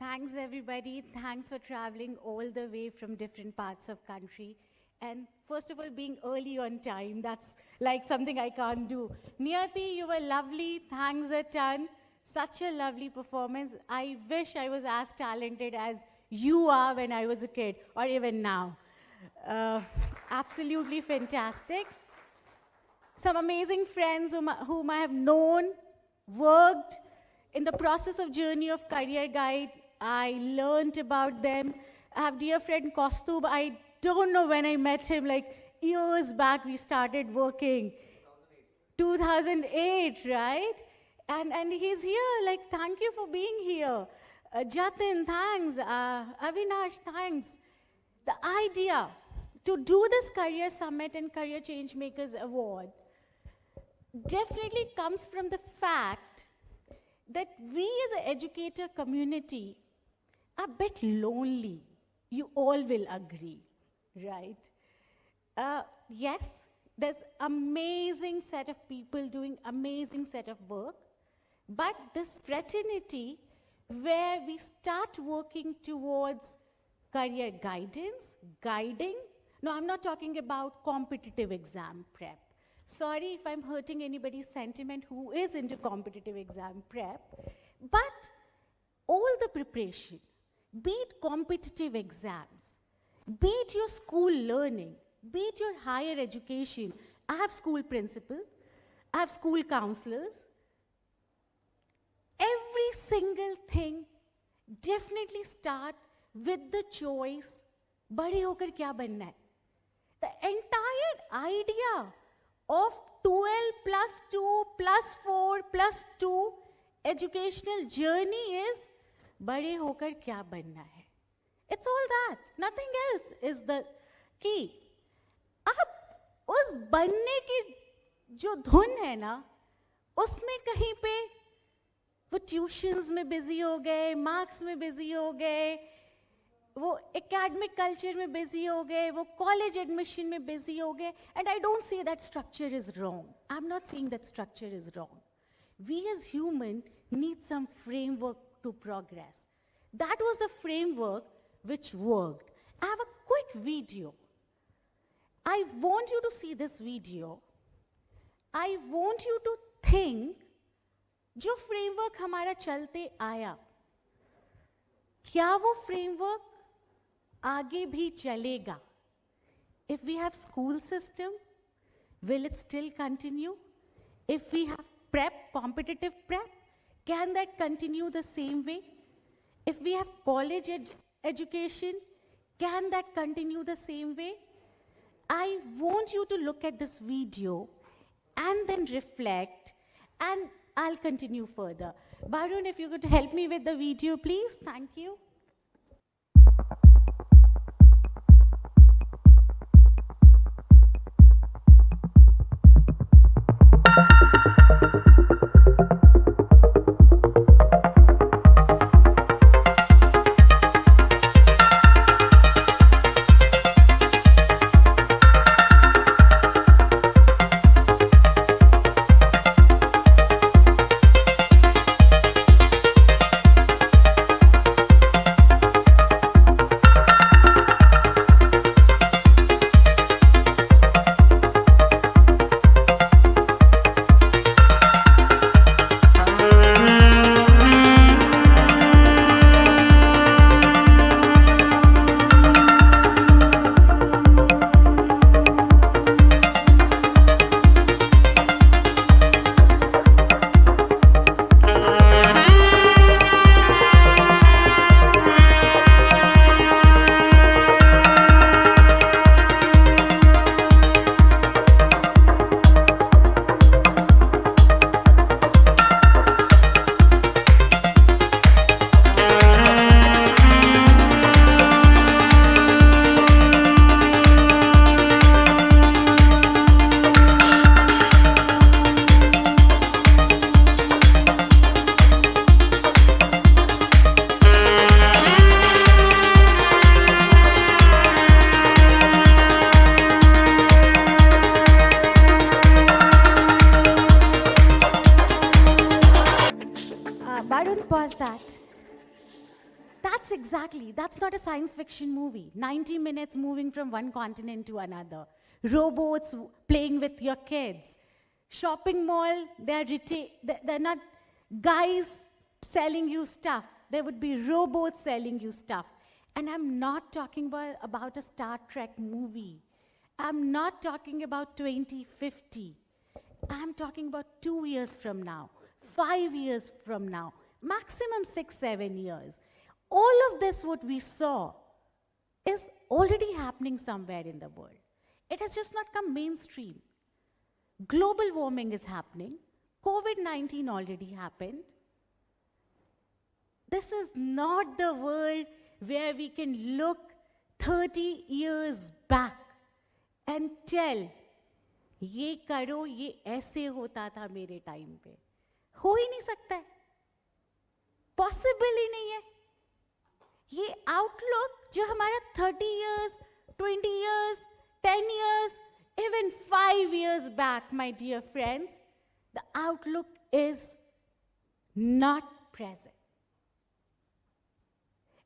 Thanks everybody. Thanks for traveling all the way from different parts of country. And first of all, being early on time, that's like something I can't do. Niyati, you were lovely. Thanks a ton. Such a lovely performance. I wish I was as talented as you are when I was a kid, or even now. Absolutely fantastic. Some amazing friends whom I have known, worked in the process of journey of Career Guide. I learned about them. I have dear friend Kostub. I don't know when I met him, like years back we started working. 2008, right? And he's here, like thank you for being here. Jatin, thanks. Avinash, thanks. The idea to do this Career Summit and Career Changemakers Award definitely comes from the fact that we as an educator community are a bit lonely. You all will agree, right? Yes, there's amazing set of people doing amazing set of work, but this fraternity where we start working towards career guidance, guiding. No, I'm not talking about competitive exam prep. Sorry if I'm hurting anybody's sentiment who is into competitive exam prep, but all the preparation, be it competitive exams, be it your school learning, be it your higher education. I have school principal, I have school counselors. Every single thing definitely start with the choice, बड़े होकर क्या बनना है? The entire idea of 12 plus 2 plus 4 plus 2 educational journey is बड़े होकर क्या बनना है? It's all that. Nothing else is the key. अब उस बनने की जो धुन है ना, उसमें कहीं पे वो ट्यूशन्स में बिजी हो गए, मार्क्स में बिजी हो गए, वो एकेडमिक कल्चर में बिजी हो गए, वो कॉलेज एडमिशन में बिजी हो गए. And I don't say that structure is wrong. I am not saying that structure is wrong. We as human need some framework to progress. That was the framework which worked. I have a quick video. I want you to see this video. I want you to think जो framework हमारा चलते आया, क्या वो framework आगे भी चलेगा? If we have school system, will it still continue? If we have prep, competitive prep, can that continue the same way? If we have college education, can that continue the same way? I want you to look at this video and then reflect, and I'll continue further. Barun, if you could help me with the video, please. Thank you. Why don't pause that? That's not a science fiction movie. 90 minutes moving from one continent to another. Robots playing with your kids. Shopping mall, they're not guys selling you stuff. There would be robots selling you stuff. And I'm not talking about a Star Trek movie. I'm not talking about 2050. I'm talking about 2 years from now, 5 years from now, maximum 6, 7 years. All of this, what we saw, is already happening somewhere in the world. It has just not come mainstream. Global warming is happening. COVID-19 already happened. This is not the world where we can look 30 years back and tell, ये करो, ये ऐसे होता था मेरे time पे. हो ही नहीं सकता है. Possible ही नहीं है. ये outlook जो हमारा 30 years, 20 years, 10 years, even 5 years back, my dear friends, the outlook is not present.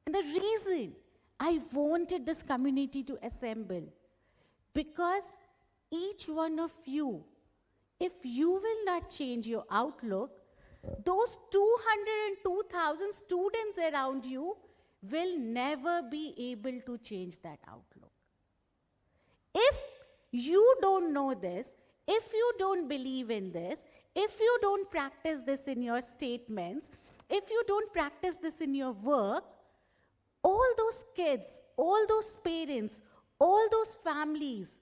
And the reason I wanted this community to assemble, because each one of you, if you will not change your outlook, those 202,000 students around you will never be able to change that outlook. If you don't know this, if you don't believe in this, if you don't practice this in your statements, if you don't practice this in your work, all those kids, all those parents, all those families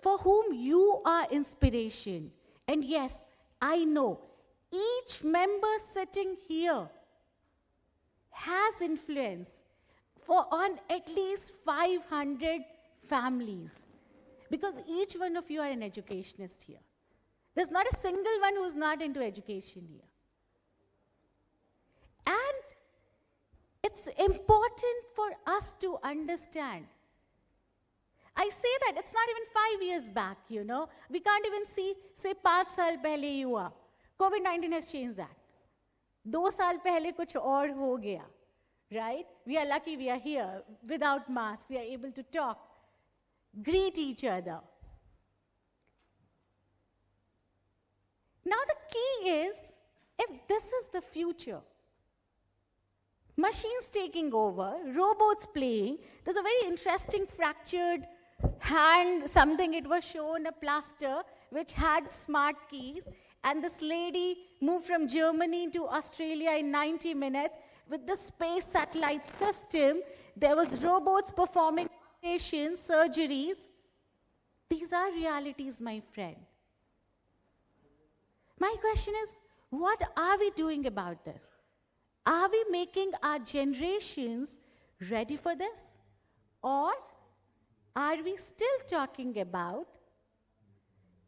for whom you are inspiration, and yes, I know each member sitting here has influence on at least 500 families, because each one of you are an educationist here. There's not a single one who's not into education here. And it's important for us to understand. I say that it's not even 5 years back, you know. We can't even see, say, 5 saal pehle hi hua. COVID-19 has changed that. 2 saal pehle kuch aur ho gaya, right? We are lucky we are here without masks. We are able to talk, greet each other. Now the key is, if this is the future, machines taking over, robots playing, there's a very interesting fractured hand, something it was shown, a plaster, which had smart keys, and this lady moved from Germany to Australia in 90 minutes with the space satellite system. There was robots performing operations, surgeries. These are realities, my friend. My question is, what are we doing about this? Are we making our generations ready for this? Or are we still talking about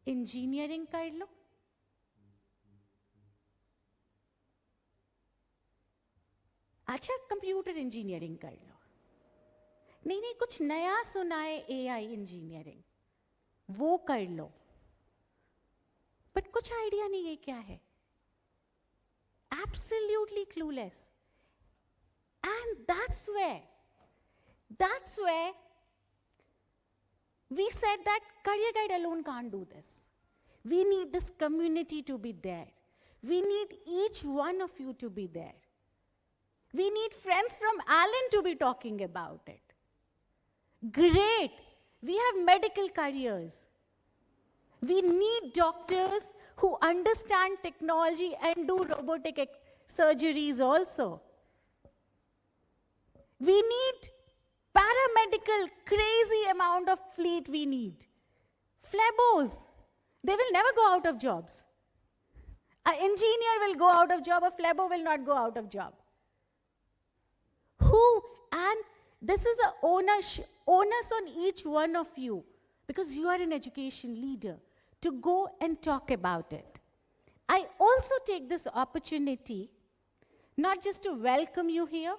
engineering kar lo? अच्छा computer engineering कर लो. नहीं नहीं, कुछ नया सुना है AI engineering, वो कर लो. बट कुछ आइडिया नहीं है क्या है. Absolutely clueless. And that's where we said that Career Guide alone can't do this. We need this community to be there. We need each one of you to be there. We need friends from Allen to be talking about it. Great. We have medical careers. We need doctors who understand technology and do robotic surgeries also. We need paramedical, crazy amount of fleet we need. Phlebos, they will never go out of jobs. An engineer will go out of job, a phlebo will not go out of job. And this is an onus on each one of you, because you are an education leader, to go and talk about it. I also take this opportunity not just to welcome you here,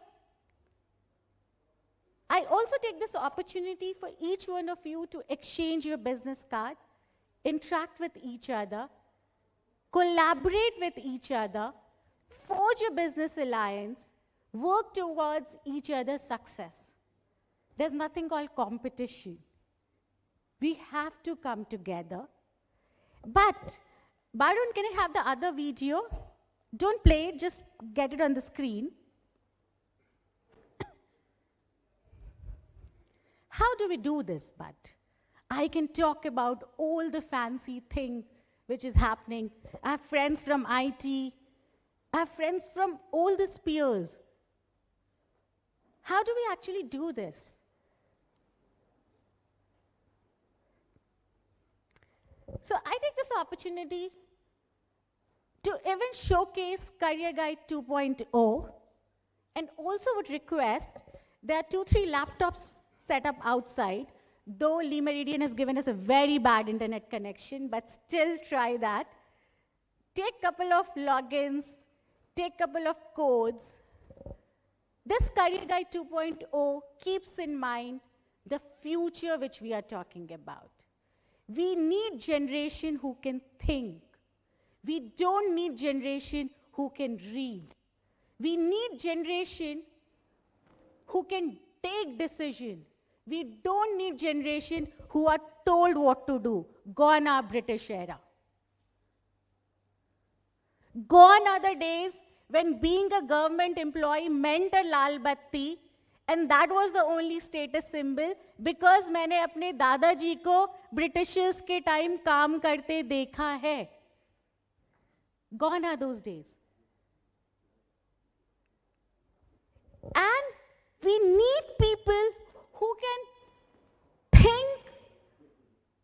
I also take this opportunity for each one of you to exchange your business card, interact with each other, collaborate with each other, forge a business alliance, work towards each other's success. There's nothing called competition. We have to come together. But, Barun, can I have the other video? Don't play it, just get it on the screen. How do we do this, but? I can talk about all the fancy thing which is happening. I have friends from IT. I have friends from all the spheres. How do we actually do this? So I take this opportunity to even showcase Career Guide 2.0, and also would request, there are 2-3 laptops set up outside, though Lee Meridian has given us a very bad internet connection, but still try that. Take a couple of logins, take a couple of codes. This Career Guide 2.0 keeps in mind the future which we are talking about. We need generation who can think. We don't need generation who can read. We need generation who can take decision. We don't need generation who are told what to do. Gone are British era. Gone are the days when being a government employee meant a lal batti, and that was the only status symbol because मैंने अपने दादाजी को Britishers के time काम करते देखा है. Gone are those days. And we need people who can think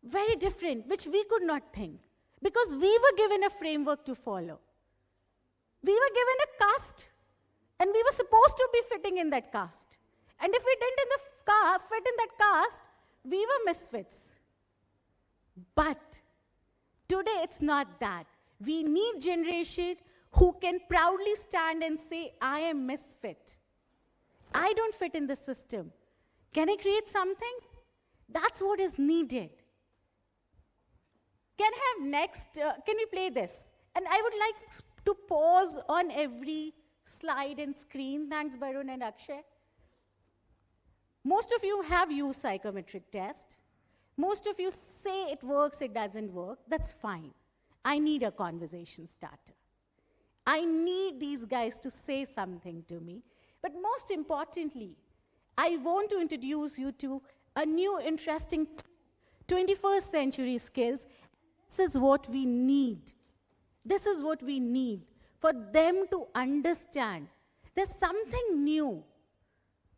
very different, which we could not think, because we were given a framework to follow. We were given a caste, and we were supposed to be fitting in that caste. And if we didn't fit in that caste, we were misfits. But today it's not that. We need generation who can proudly stand and say, I am misfit. I don't fit in the system. Can I create something? That's what is needed. Can I have next, can we play this? And I would like to pause on every slide and screen. Thanks, Barun and Akshay. Most of you have used psychometric test. Most of you say it works, it doesn't work. That's fine. I need a conversation starter. I need these guys to say something to me. But most importantly, I want to introduce you to a new interesting 21st century skills. This is what we need. This is what we need for them to understand. There's something new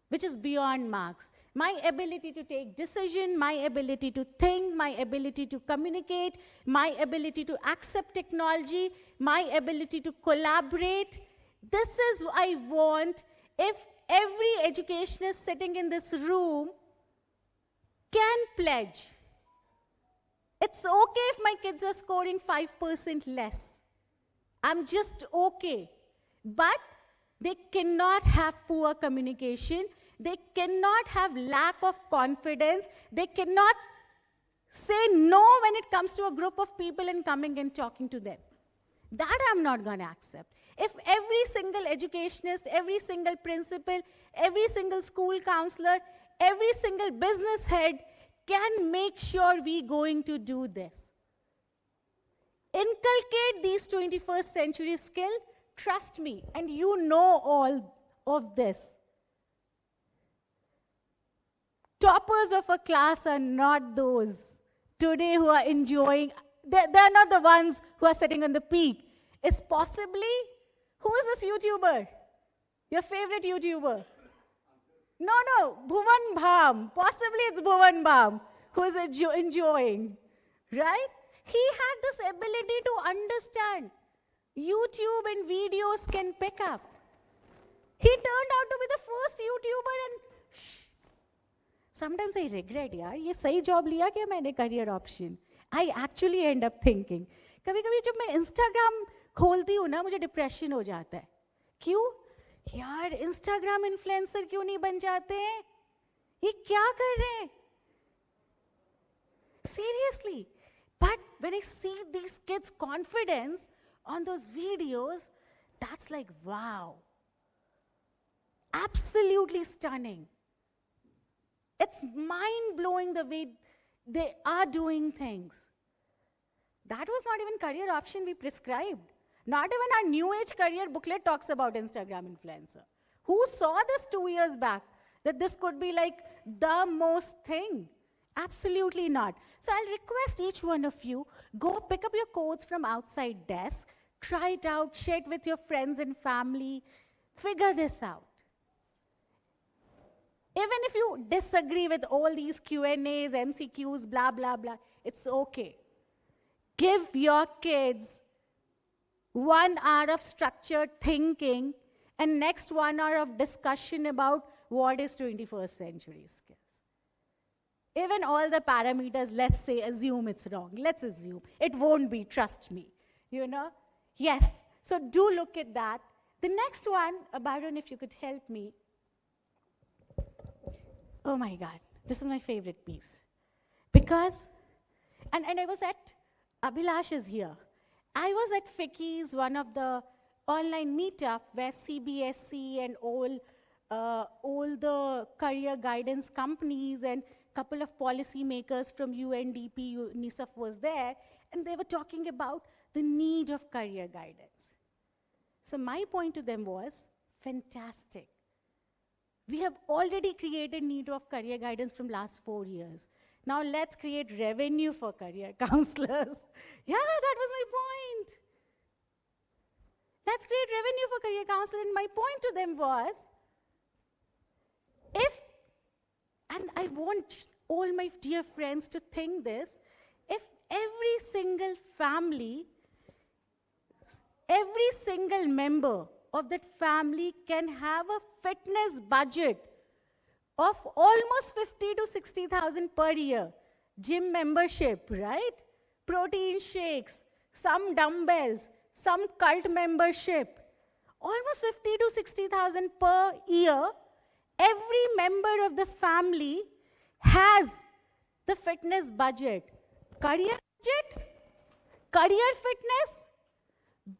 which is beyond marks. My ability to take decision, my ability to think, my ability to communicate, my ability to accept technology, my ability to collaborate. This is what I want. If every educationist sitting in this room can pledge, it's okay if my kids are scoring 5% less. I'm just okay. But they cannot have poor communication. They cannot have lack of confidence. They cannot say no when it comes to a group of people and coming and talking to them. That I'm not going to accept. If every single educationist, every single principal, every single school counselor, every single business head can make sure we're going to do this. Inculcate these 21st century skills, trust me, and you know all of this. Toppers of a class are not those today who are enjoying, they're not the ones who are sitting on the peak. It's possibly, who is this YouTuber? Your favorite YouTuber? No, Bhuvan Bham. Possibly it's Bhuvan Bham who is enjoying, right? He had this ability to understand. YouTube and videos can pick up. He turned out to be the first YouTuber and sometimes I regret, yaar, ये सही job लिया क्या मैंने career option? I actually end up thinking. कभी-कभी जब मैं Instagram खोलती हूँ ना, मुझे depression हो जाता है. क्यों? यार, Instagram influencer क्यों नहीं बन जाते हैं? ये क्या कर रहे हैं? Seriously. But when I see these kids' confidence on those videos, that's like, wow. absolutely stunning. It's mind-blowing the way they are doing things. That was not even career option we prescribed. Not even our new age career booklet talks about Instagram influencer. Who saw this 2 years back, that this could be like the most thing? Absolutely not. So I'll request each one of you, go pick up your codes from outside desk, try it out, share it with your friends and family, figure this out. Even if you disagree with all these Q&As, MCQs, blah, blah, blah, it's okay. Give your kids 1 hour of structured thinking and next 1 hour of discussion about what is 21st century skills. Even all the parameters, let's say, assume it's wrong. Let's assume. It won't be, trust me. You know? Yes. So do look at that. The next one, Baron, if you could help me. Oh my God, this is my favorite piece. Because, and I was at, Abhilash is here. I was at FICCI's, one of the online meetup where CBSE and all the career guidance companies and couple of policy makers from UNDP, UNICEF was there, and they were talking about the need of career guidance. So my point to them was, fantastic. We have already created need of career guidance from last 4 years. Now let's create revenue for career counselors. Yeah, that was my point. Let's create revenue for career counselors. And my point to them was, and I want all my dear friends to think this, if every single family, every single member of that family can have a fitness budget of almost 50 to 60,000 per year, gym membership, right? Protein shakes, some dumbbells, some cult membership, almost 50 to 60,000 per year. Every member of the family has the fitness budget. Career budget, career fitness,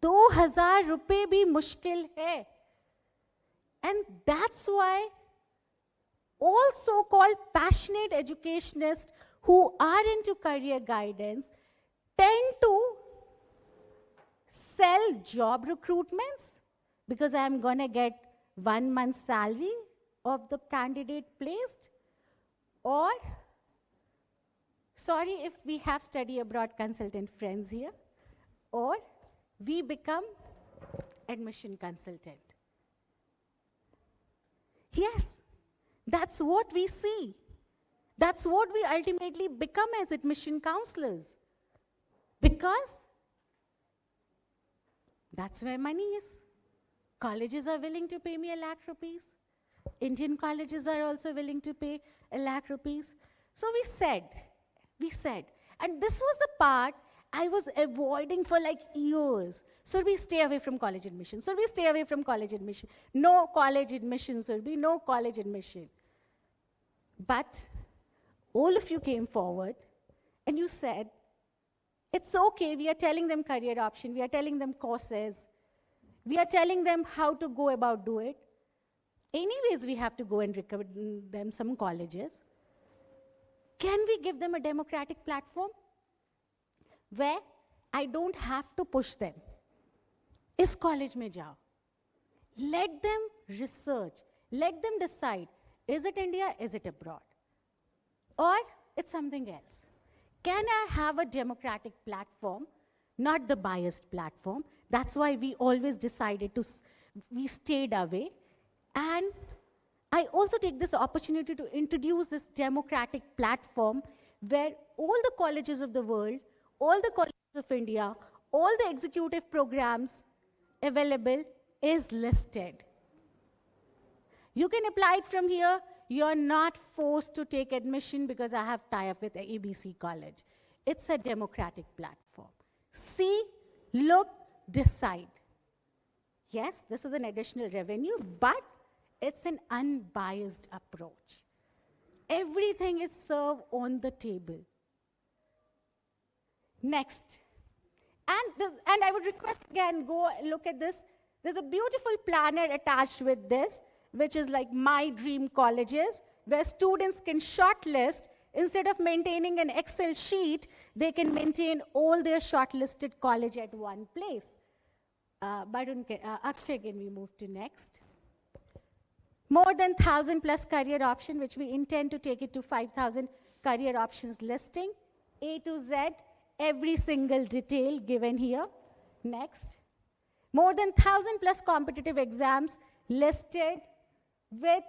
2,000 रुपए भी मुश्किल है. And that's why all so-called passionate educationists who are into career guidance tend to sell job recruitments because I'm going to get 1 month's salary of the candidate placed, or, sorry if we have study abroad consultant friends here, or we become admission consultant. Yes, that's what we see. That's what we ultimately become as admission counselors. Because that's where money is. Colleges are willing to pay me 1 lakh rupees. Indian colleges are also willing to pay 1 lakh rupees. So we said, and this was the part I was avoiding for like years. So we stay away from college admission. So we stay away from college admission. No college admission, so be no college admission. But all of you came forward and you said, it's okay, we are telling them career option, we are telling them courses, we are telling them how to go about do it. Anyways, we have to go and recommend them some colleges. Can we give them a democratic platform where I don't have to push them? Is college mein jao. Let them research. Let them decide, is it India, is it abroad? Or it's something else. Can I have a democratic platform, not the biased platform? That's why we always decided we stayed away. And I also take this opportunity to introduce this democratic platform where all the colleges of the world, all the colleges of India, all the executive programs available is listed. You can apply it from here. You're not forced to take admission because I have tie-up with the ABC college. It's a democratic platform. See, look, decide. Yes, this is an additional revenue, but it's an unbiased approach. Everything is served on the table. Next. And I would request again, go look at this. There's a beautiful planner attached with this. which is like My Dream Colleges, where students can shortlist. Instead of maintaining an Excel sheet, they can maintain all their shortlisted college at one place. Akshay, can we move to next? More than 1,000 plus career option, which we intend to take it to 5,000 career options listing. A to Z, every single detail given here. Next. More than 1,000 plus competitive exams listed with,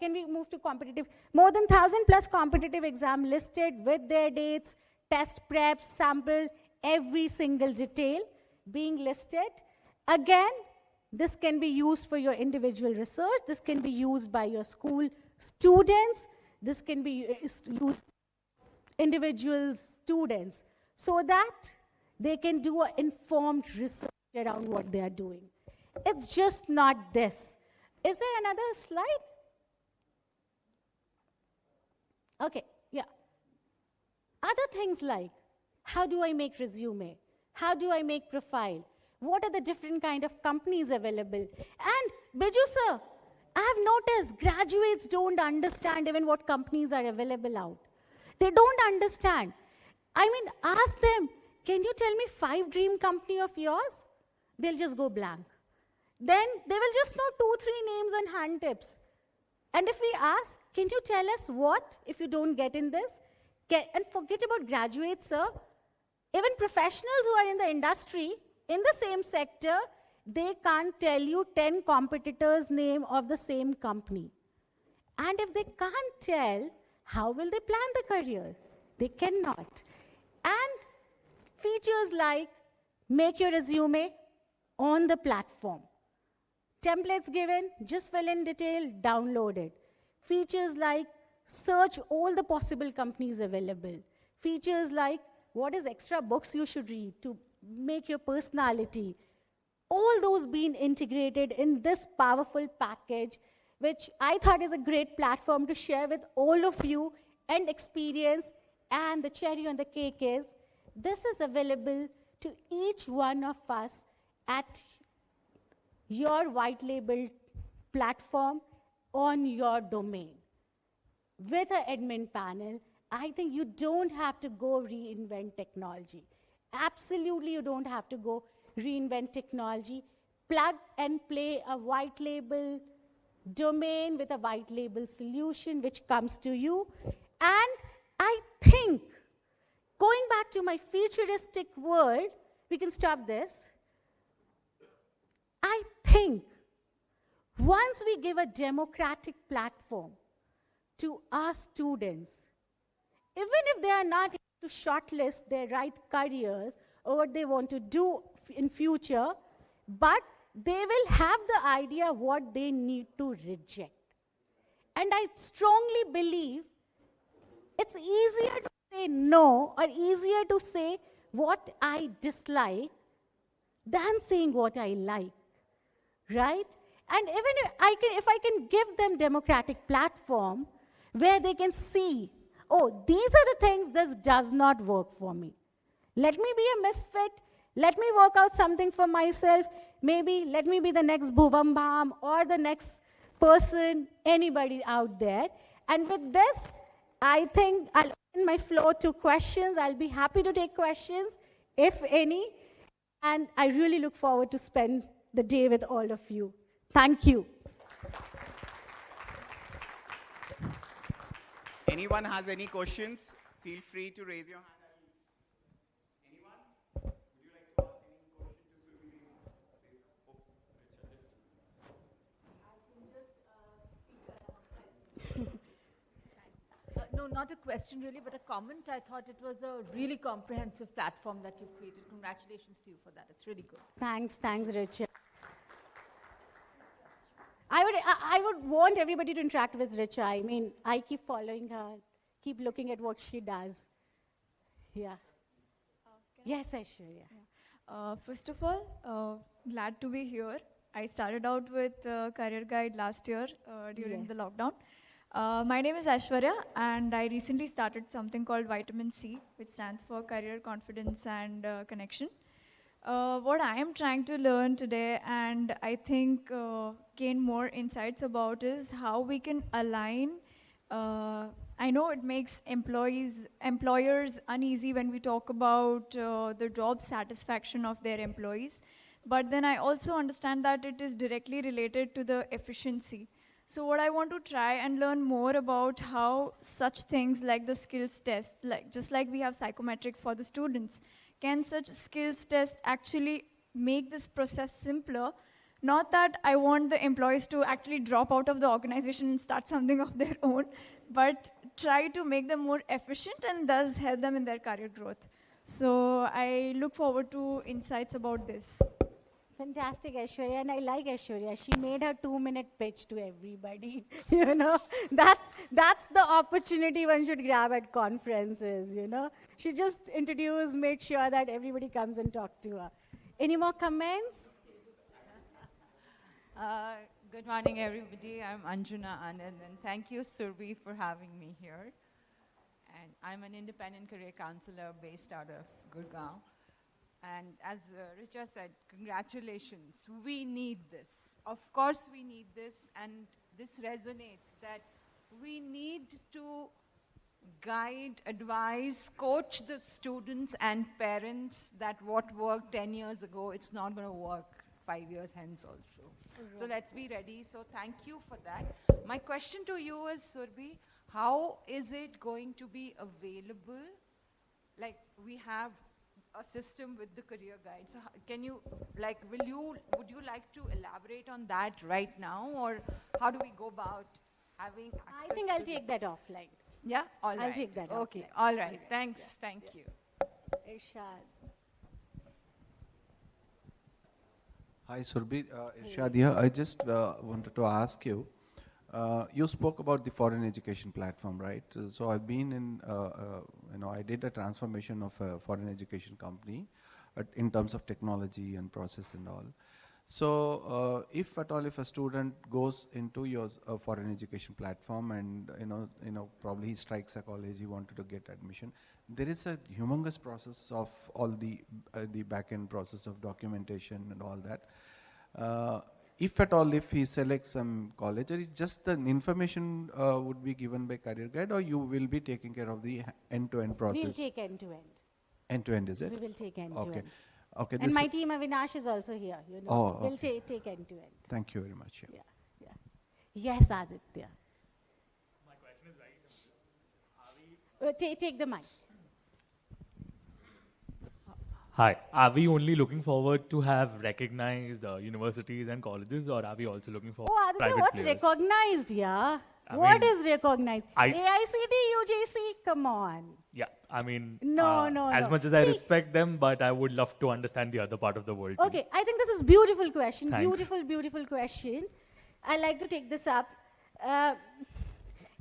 can we move to competitive? More than 1,000 plus competitive exam listed with their dates, test prep, sample, every single detail being listed. Again, this can be used for your individual research. This can be used by your school students. This can be used individual students so that they can do an informed research around what they are doing. It's just not this. Is there another slide? Okay, yeah. Other things like, how do I make resume? How do I make profile? What are the different kind of companies available? And Biju sir, I have noticed graduates don't understand even what companies are available out. They don't understand. I mean, ask them, can you tell me 5 dream company of yours? They'll just go blank. Then they will just know 2-3 names and hand tips. And if we ask, can you tell us what, if you don't get in this? And forget about graduates, sir. Even professionals who are in the industry, in the same sector, they can't tell you 10 competitors' name of the same company. And if they can't tell, how will they plan the career? They cannot. And features like make your resume on the platform. Templates given, just fill in detail, download it. Features like search all the possible companies available. Features like what is extra books you should read to make your personality. All those being integrated in this powerful package, which I thought is a great platform to share with all of you and experience. And the cherry on the cake is, this is available to each one of us at your white label platform on your domain. With an admin panel, I think you don't have to go reinvent technology. Absolutely, you don't have to go reinvent technology. Plug and play a white label domain with a white label solution which comes to you. And I think, going back to my futuristic world, we can stop this. I think once we give a democratic platform to our students, even if they are not able to shortlist their right careers or what they want to do in future, but they will have the idea what they need to reject. And I strongly believe it's easier to say no or easier to say what I dislike than saying what I like, right? And even if I can give them democratic platform where they can see, oh, these are the things this does not work for me. Let me be a misfit. Let me work out something for myself. Maybe let me be the next Bhuvam Bham or the next person, anybody out there. And with this, I think I'll open my floor to questions. I'll be happy to take questions, if any. And I really look forward to spend the day with all of you. Thank you. Anyone has any questions? Feel free to raise your hand. Anyone? Would you like to ask any question to Surabhi? No, not a question really, but a comment. I thought it was a really comprehensive platform that you've created. Congratulations to you for that. It's really good. Thanks, Richard. I would want everybody to interact with Richa. I mean, I keep following her, keep looking at what she does. Yeah. Yes, Aishwarya. Yeah. First of all, glad to be here. I started out with Career Guide last year during the lockdown. My name is Aishwarya, and I recently started something called Vitamin C, which stands for Career Confidence and Connection. What I am trying to learn today, and I think gain more insights about, is how we can align. I know it makes employers uneasy when we talk about the job satisfaction of their employees, but then I also understand that it is directly related to the efficiency. So what I want to try and learn more about how such things like the skills test, like just like we have psychometrics for the students, can such skills tests actually make this process simpler? Not that I want the employees to actually drop out of the organization and start something of their own, but try to make them more efficient and thus help them in their career growth. So I look forward to insights about this. Fantastic, Aishwarya, and I like Aishwarya. She made her 2-minute pitch to everybody. You know, that's the opportunity one should grab at conferences. You know, she just introduced, made sure that everybody comes and talk to her. Any more comments? Good morning, everybody. I'm Anjuna Anand, and thank you, Surabhi, for having me here. And I'm an independent career counselor based out of Gurgaon. And as Richa said, congratulations. We need this. Of course we need this, and this resonates that we need to guide, advise, coach the students and parents that what worked 10 years ago, it's not going to work 5 years hence also. So let's be ready. So thank you for that. My question to you is, Surabhi, how is it going to be available? Like, we have a system with the career guide. So can you, like, would you like to elaborate on that right now, or how do we go about having access? I think I'll take that offline. Yeah, all right. I'll take that Okay, offline. all right. Thanks. Thank you. Irshad. Hi, Surabhi. Irshad here. I just wanted to ask you, you spoke about the foreign education platform, right? So I've been in, I did a transformation of a foreign education company in terms of technology and process and all. So if at all, if a student goes into your foreign education platform and, probably he strikes a college, he wanted to get admission, there is a humongous process of all the back-end process of documentation and all that. If at all, if he selects some college, or is just the information would be given by Career Guide, or you will be taking care of the end-to-end process? We'll take end-to-end. End-to-end, is it? We will take end-to-end. Okay. Okay. And my team, Avinash, is also here. You know, Oh, we'll okay. take end-to-end. Thank you very much. Yeah. Yeah, yeah. Yes, Aditya. My question is very simple. Take the mic. Hi. Are we only looking forward to have recognized universities and colleges, or are we also looking for Oh, Aditya, private what's players? recognized, yeah? I mean, recognized? I- AICT, UGC, come on. Yeah, I mean, No, as no. much as I See- respect them, but I would love to understand the other part of the world. too. Okay, I think this is beautiful question. Thanks. Beautiful question. I'd like to take this up.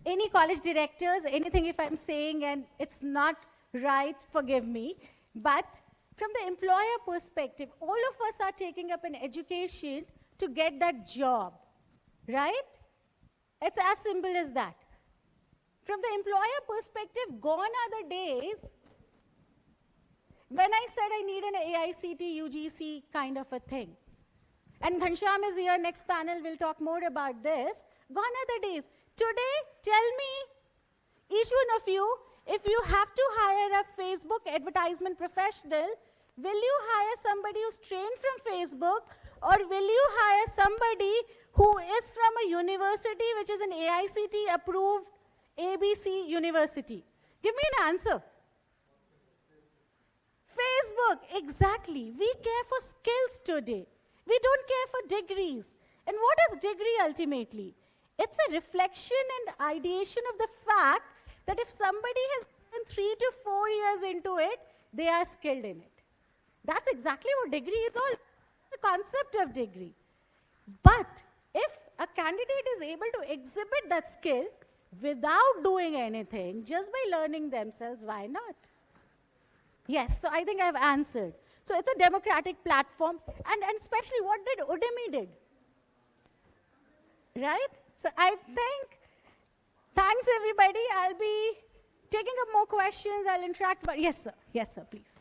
Any college directors, anything if I'm saying and it's not right, forgive me. But from the employer perspective, all of us are taking up an education to get that job, right? It's as simple as that. From the employer perspective, gone are the days when I said I need an AICT, UGC kind of a thing. And Ghanshyam is here, next panel, we'll talk more about this. Gone are the days. Today, tell me, each one of you, if you have to hire a Facebook advertisement professional, will you hire somebody who's trained from Facebook, or will you hire somebody who is from a university which is an AICT approved ABC university? Give me an answer. Facebook, exactly. We care for skills today. We don't care for degrees. And what is degree ultimately? It's a reflection and ideation of the fact that if somebody has been 3 to 4 years into it, they are skilled in it. That's exactly what degree is all, the concept of degree. But if a candidate is able to exhibit that skill without doing anything, just by learning themselves, why not? Yes, so I think I've answered. So it's a democratic platform, and especially what did Udemy did? Right? So I think, thanks everybody. I'll be taking up more questions. I'll interact, but yes sir, please.